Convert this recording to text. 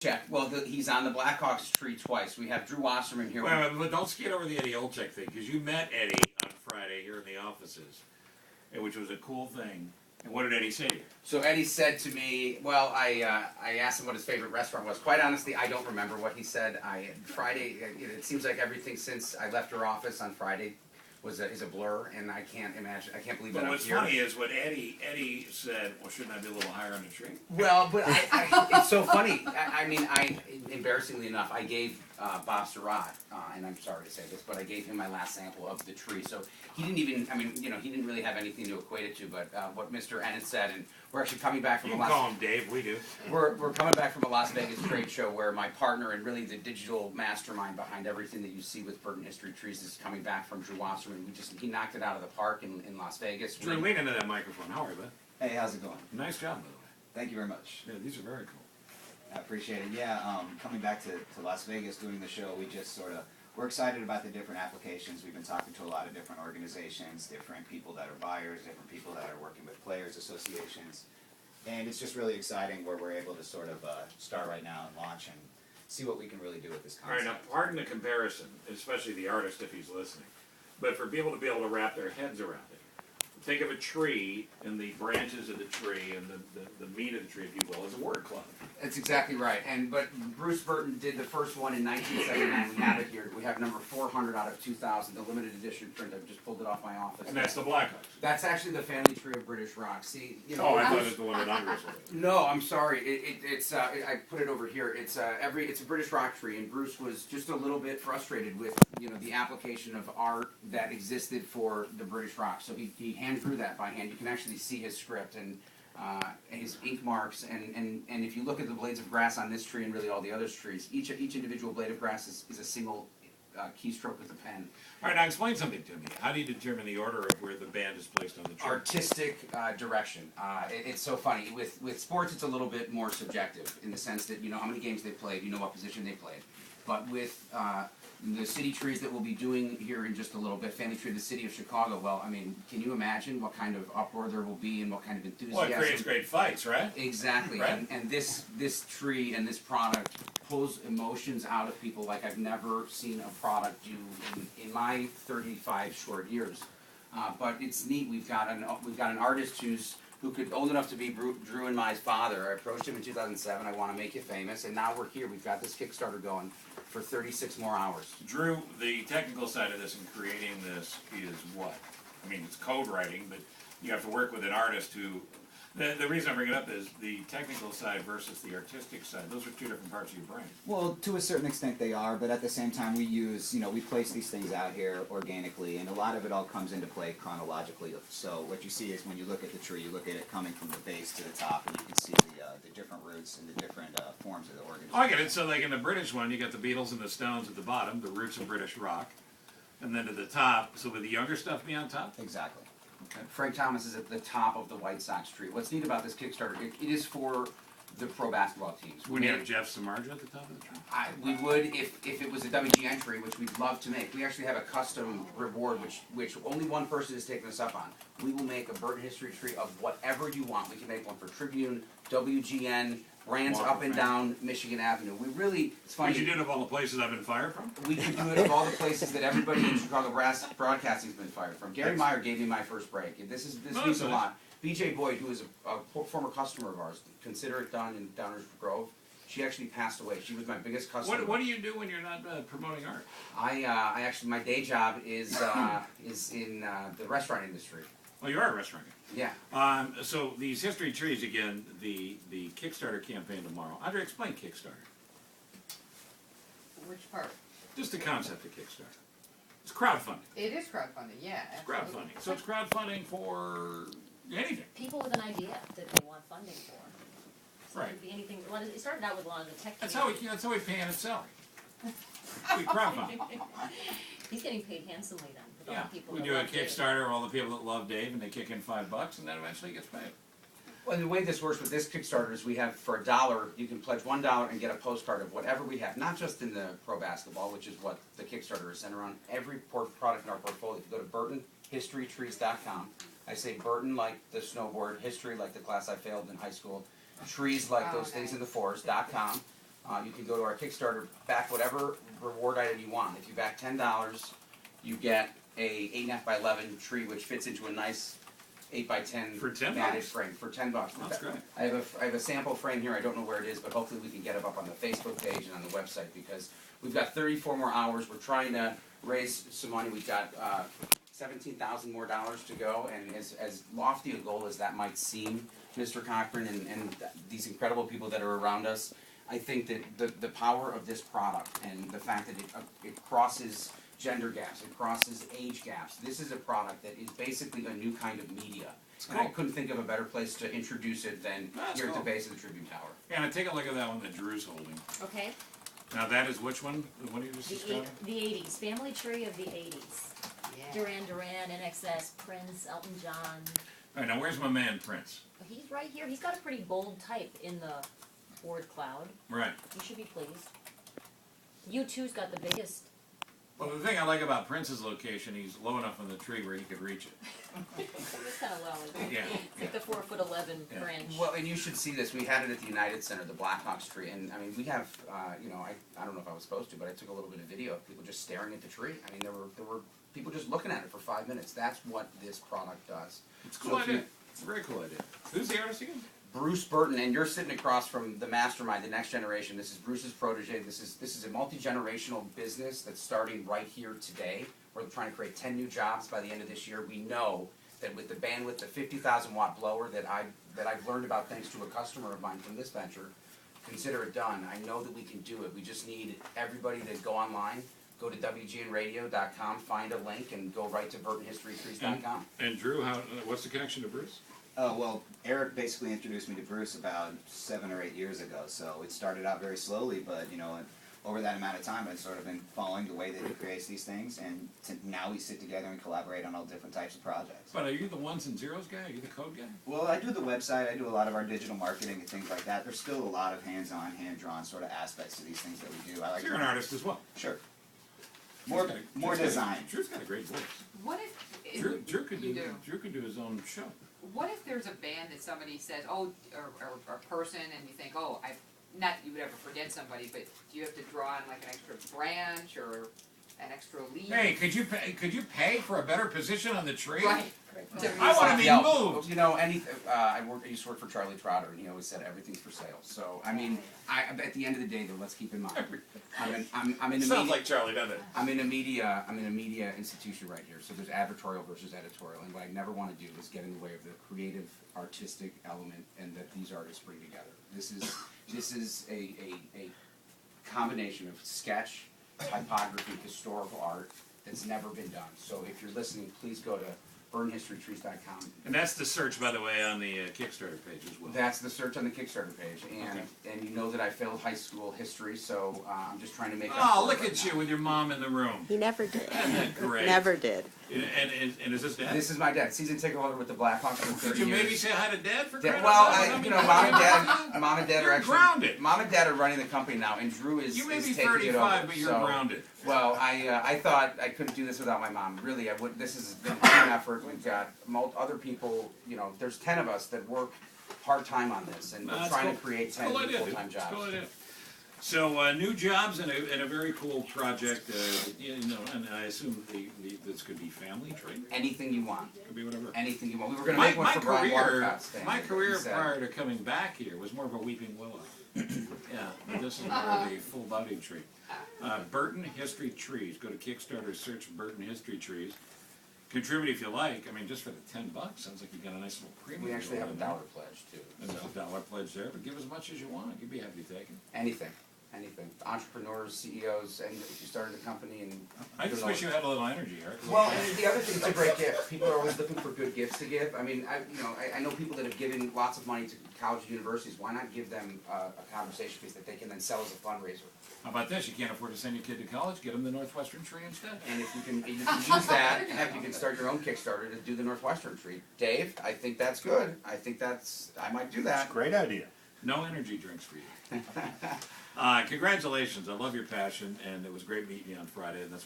Check. Well, he's on the Blackhawks tree twice. We have Drew Wasserman here. Wait, but don't skate over the Eddie Olczyk thing, because you met Eddie on Friday here in the offices, which was a cool thing. And what did Eddie say to you? So Eddie said to me, well, I asked him what his favorite restaurant was. Quite honestly, I don't remember what he said. Friday, it seems like everything since I left her office on Friday is a blur, and I can't believe that But I'm what's here. funny is what Eddie said, well, shouldn't I be a little higher on the tree? Well, but it's so funny. Embarrassingly enough, I gave Bob Surratt, and I'm sorry to say this, but I gave him my last sample of the tree. So he didn't even, he didn't really have anything to equate it to, but what Mr. Ennis said, and we're actually coming back from You can call him Dave, we do. We're coming back from a Las Vegas trade show where my partner and really the digital mastermind behind everything that you see with Burton History Trees is coming back from Drew Wasserman. He knocked it out of the park in Las Vegas. Drew, lean into that microphone. How are you, bud? Hey, how's it going? Nice job, by the way. Thank you very much. Yeah, these are very cool. I appreciate it. Yeah, coming back to Las Vegas doing the show, we're excited about the different applications. We've been talking to a lot of different organizations, different people that are buyers, different people that are working with players associations. And it's just really exciting where we're able to sort of start right now and launch and see what we can really do with this All right, concept. now pardon the comparison, especially the artist if he's listening, but for people to be able to wrap their heads around it, think of a tree and the branches of the tree and the meat of the tree, if you will, as a word cloud. That's exactly right. But Bruce Burton did the first one in 1979. We have it here. We have number 400 out of 2,000, the limited edition print. I've just pulled it off my office. And that's the Blackhawks. That's actually the family tree of British rock. See, Oh, I thought it was the one with Andres. No, I'm sorry. I put it over here. It's a British rock tree, and Bruce was just a little bit frustrated with the application of art that existed for the British rock. So he hand drew that by hand. You can actually see his script and his ink marks, and if you look at the blades of grass on this tree and really all the other trees, each individual blade of grass is a single keystroke with a pen. All right, now explain something to me. How do you determine the order of where the band is placed on the tree? Artistic direction. It's so funny. With sports, it's a little bit more subjective in the sense that you know how many games they played, you know what position they played. But with the city trees that we'll be doing here in just a little bit, Family Tree of the City of Chicago, well, I mean, can you imagine what kind of uproar there will be and what kind of enthusiasm? Well, it creates great fights, right? Exactly. Right. And this tree and this product pulls emotions out of people like I've never seen a product do in my 35 short years. But it's neat. We've got an artist who could old enough to be Drew and my father. I approached him in 2007. I want to make you famous, and now we're here. We've got this Kickstarter going for 36 more hours. Drew, the technical side of this and creating this is what? I mean, it's code writing, but you have to work with an artist who... The reason I bring it up is the technical side versus the artistic side. Those are two different parts of your brain. Well, to a certain extent they are, but at the same time we place these things out here organically, and a lot of it all comes into play chronologically. So what you see is when you look at the tree, you look at it coming from the base to the top, and you can see the different roots and the different forms of the organism. Oh, I get it. So like in the British one, you got the Beatles and the Stones at the bottom, the roots of British rock. And then to the top, so would the younger stuff be on top? Exactly. Okay. Frank Thomas is at the top of the White Sox tree. What's neat about this Kickstarter, it is for the pro basketball teams. Wouldn't you have Jeff Samardzija at the top of the tree? We would if it was a WG entry, which we'd love to make. We actually have a custom reward, which only one person has taken us up on. We will make a Burton History Tree of whatever you want. We can make one for Tribune, WGN, brands Walker up and fan. down Michigan Avenue. It's funny. Would you do it of all the places I've been fired from? We could do it of all the places that everybody in Chicago Broadcasting's been fired from. Gary Meyer gave me my first break. This means a lot. BJ Boyd, who is a former customer of ours, Consider It Done in Downers Grove, she actually passed away. She was my biggest customer. What do you do when you're not promoting art? I actually, my day job is in the restaurant industry. Well, you are a restaurant guy. Yeah. So these history trees, again, the Kickstarter campaign tomorrow. Andre, explain Kickstarter. Which part? Just the concept of Kickstarter. It's crowdfunding. It is crowdfunding, yeah. It's Absolutely. crowdfunding. So it's crowdfunding for anything. People with an idea that they want funding for. So Right. it could be anything. Well, it started out with a lot of the tech That's how we pay Anna's salary. We crowdfund. He's getting paid handsomely then. With all Yeah. the people We that do a love Dave. Kickstarter of all the people that love Dave, and they kick in $5, and then eventually he gets paid. Well, the way this works with this Kickstarter is we have for $1, you can pledge $1 and get a postcard of whatever we have, not just in the pro basketball, which is what the Kickstarter is centered around. Every product in our portfolio. If you go to BurtonHistoryTrees.com, I say Burton like the snowboard, history like the class I failed in high school, trees like those things in the forest.com. You can go to our Kickstarter, back whatever reward item you want. If you back $10, you get a 8.5 by 11 tree, which fits into a nice 8 by 10 For $10? matted frame for $10. That's great. I have a sample frame here. I don't know where it is, but hopefully we can get it up on the Facebook page and on the website, because we've got 34 more hours. We're trying to raise some money. We've got $17,000 more to go, and as lofty a goal as that might seem, Mr. Cochran, and these incredible people that are around us, I think that the power of this product and the fact that it crosses gender gaps, it crosses age gaps. This is a product that is basically a new kind of media. And I couldn't think of a better place to introduce it than That's here at the cool. base of the Tribune Tower. Anna, take a look at that one that Drew's holding. Okay, Now that is which one? The one you just described? the eighties, family tree of the eighties. Duran Duran, NXS, Prince, Elton John. All right, now where's my man Prince? He's right here, he's got a pretty bold type in the word cloud. Right. You should be pleased. U2's got the biggest. Well, the thing I like about Prince's location, he's low enough on the tree where you could reach it. It's kind of low, isn't it? Yeah, It's like the 4'11" Yeah. branch. Well, and you should see this. We had it at the United Center, the Blackhawks tree, and I mean, we have, I don't know if I was supposed to, but I took a little bit of video of people just staring at the tree. I mean, there were people just looking at it for 5 minutes. That's what this product does. It's a cool So if you- idea. It's a very cool idea. Who's the artist again? Bruce Burton, and you're sitting across from the mastermind, the next generation. This is Bruce's protege. This is a multi-generational business that's starting right here today. We're trying to create 10 new jobs by the end of this year. We know that with the bandwidth, the 50,000 watt blower that I've learned about thanks to a customer of mine from this venture, consider it done. I know that we can do it. We just need everybody to go online, go to WGNradio.com, find a link, and go right to BurtonHistoryTrees.com. And Drew, what's the connection to Bruce? Well, Eric basically introduced me to Bruce about 7 or 8 years ago. So it started out very slowly, but over that amount of time, I've sort of been following the way that he creates these things, and now we sit together and collaborate on all different types of projects. But are you the ones and zeros guy? Are you the code guy? Well, I do the website, I do a lot of our digital marketing and things like that. There's still a lot of hands-on, hand-drawn sort of aspects to these things that we do. I like So you're an artist as well. Sure. More Drew's got design. Drew's got a great voice. What if Drew could you Drew could do his own show. What if there's a band that somebody says, oh, or a person, and you think, oh, not that you would ever forget somebody, but do you have to draw on like an extra branch or an extra leaf? Hey, could you pay for a better position on the tree? Right. I want to be Yeah, moved. You know, I used to work for Charlie Trotter, and he always said everything's for sale. So, I mean, at the end of the day, though, let's keep in mind, I'm in a Sounds media, like Charlie, doesn't it? I'm in a media institution right here. So there's advertorial versus editorial, and what I never want to do is get in the way of the creative, artistic element, and that these artists bring together. This is a combination of sketch, typography, historical art that's never been done. So if you're listening, please go to BurnHistoryTrees.com. And that's the search, by the way, on the Kickstarter page as well. That's the search on the Kickstarter page, and Okay. and you know that I failed high school history, so I'm just trying to make. up Oh, for it look right at now. you with your mom in the room. He never did. Isn't that great? Never did. And is this Dad? This is my dad, season ticket holder with the Blackhawks for 30 Could you years. maybe say hi to Dad for Dad, crying well, out loud? I, mean, you know, mom and dad are You're actually grounded. Mom and dad are running the company now, and Drew is You may is be taking it over. 35, but you're so, grounded. Well, I thought I couldn't do this without my mom. Really, I would. This has been a team effort. We've got other people. You know, there's 10 of us that work part time on this, and we're That's trying cool. to create It's a 10 cool idea, full dude. time It's a jobs. cool idea. So new jobs and a very cool project. And I assume this could be family tree. Anything you want. Could be whatever. Anything you want. We were going to make one for Brian Watercott's thing. My career He said- prior to coming back here was more of a weeping willow. Yeah, but this is more of a full-bodied tree. Burton History Trees. Go to Kickstarter, search Burton History Trees. Contribute if you like. I mean, just for the $10, sounds like you got a nice little premium. We actually have a going on dollar pledge too. there. There's a dollar pledge there, but give as much as you want. You'd be happy to take it. Anything. Entrepreneurs, CEOs, and if you started a company and. I just wish you had a little energy, Eric. Well, and the other thing, it's a great gift. People are always looking for good gifts to give. I mean, I know people that have given lots of money to college and universities. Why not give them a conversation piece that they can then sell as a fundraiser? How about this? You can't afford to send your kid to college, get them the Northwestern tree instead. And if you can use that, heck, you can start your own Kickstarter to do the Northwestern tree. Dave, I think that's good. I might do that. Great idea. No energy drinks for you. Congratulations. I love your passion, and it was great meeting you on Friday. And that's